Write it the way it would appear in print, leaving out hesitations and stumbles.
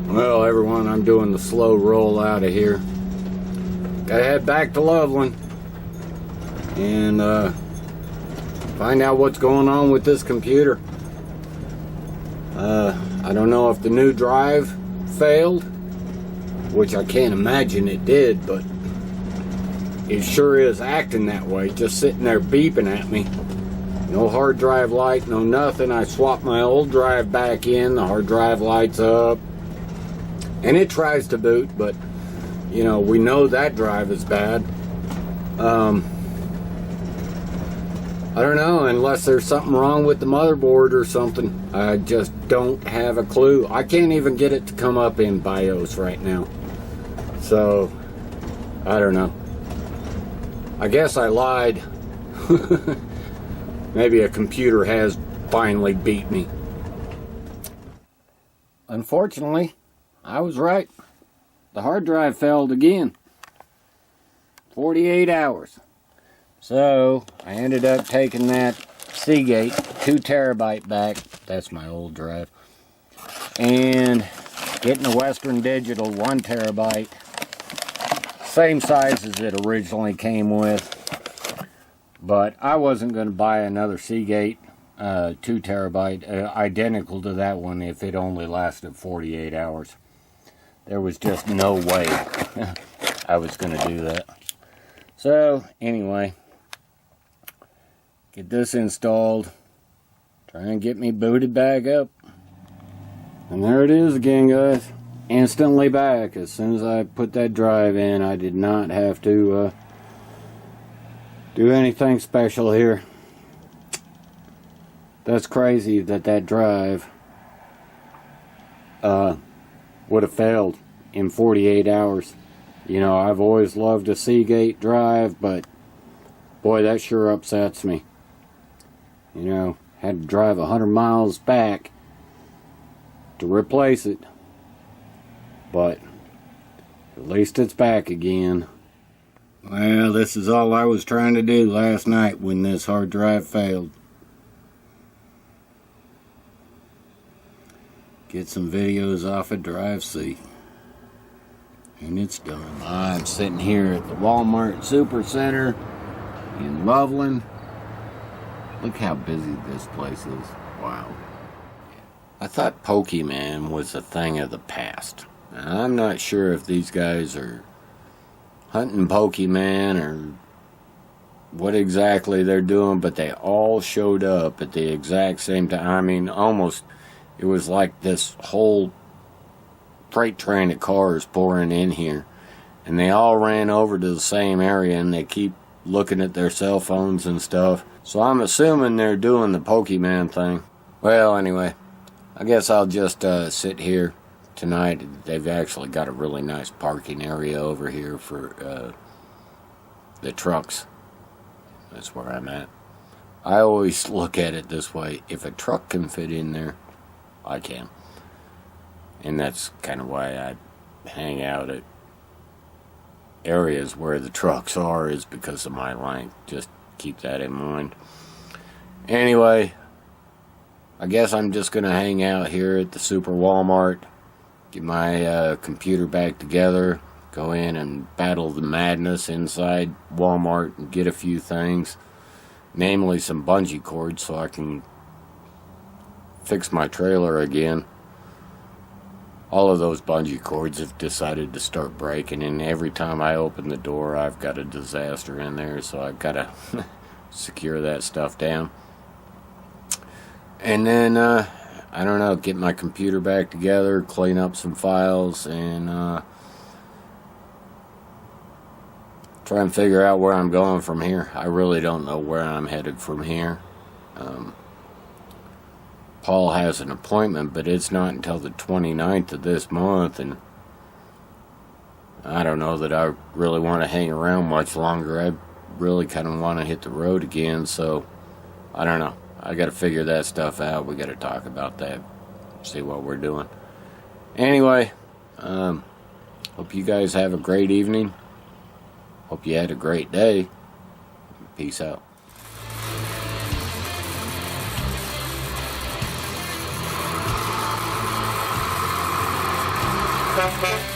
Well, everyone, I'm doing the slow roll out of here. Gotta head back to Loveland and find out what's going on with this computer. I don't know if the new drive failed, which I can't imagine it did, but it sure is acting that way, just sitting there beeping at me. No hard drive light, no nothing. I swapped my old drive back in, the hard drive lights up, and it tries to boot, but you know, we know that drive is bad. I don't know, unless there's something wrong with the motherboard or something. I just don't have a clue. I can't even get it to come up in BIOS right now. So, I don't know. I guess I lied. Maybe a computer has finally beat me. Unfortunately, I was right. The hard drive failed again. 48 hours. So, I ended up taking that Seagate 2 terabyte back. That's my old drive. And getting a Western Digital 1 terabyte. Same size as it originally came with. But I wasn't going to buy another Seagate 2 terabyte identical to that one if it only lasted 48 hours. There was just no way I was going to do that. So, anyway, get this installed, try and get me booted back up. And there it is again, guys. Instantly back. As soon as I put that drive in, I did not have to do anything special here. That's crazy that that drive would have failed in 48 hours. You know, I've always loved a Seagate drive, but boy, that sure upsets me. You know, had to drive 100 miles back to replace it. But at least it's back again. Well, this is all I was trying to do last night when this hard drive failed. Get some videos off of drive C. And it's done. I'm sitting here at the Walmart Supercenter in Loveland. Look how busy this place is. Wow. I thought Pokemon was a thing of the past. Now, I'm not sure if these guys are hunting Pokemon or what exactly they're doing, but they all showed up at the exact same time. I mean, almost, it was like this whole freight train of cars pouring in here, and they all ran over to the same area, and they keep looking at their cell phones and stuff. So I'm assuming they're doing the Pokemon thing. Well, anyway, I guess I'll just sit here tonight. They've actually got a really nice parking area over here for the trucks. That's where I'm at. I always look at it this way: if a truck can fit in there, I can. And that's kind of why I hang out at areas where the trucks are, is because of my length. Just keep that in mind. Anyway, I guess I'm just going to hang out here at the Super Walmart, get my computer back together, go in and battle the madness inside Walmart and get a few things, namely some bungee cords so I can fix my trailer again. All of those bungee cords have decided to start breaking, and every time I open the door, I've got a disaster in there, so I've got to secure that stuff down. And then, I don't know, get my computer back together, clean up some files, and try and figure out where I'm going from here. I really don't know where I'm headed from here. Paul has an appointment, but it's not until the 29th of this month, and I don't know that I really want to hang around much longer. I really kind of want to hit the road again, so I don't know. I got to figure that stuff out. We got to talk about that, see what we're doing. Anyway, hope you guys have a great evening. Hope you had a great day. Peace out. Thank you.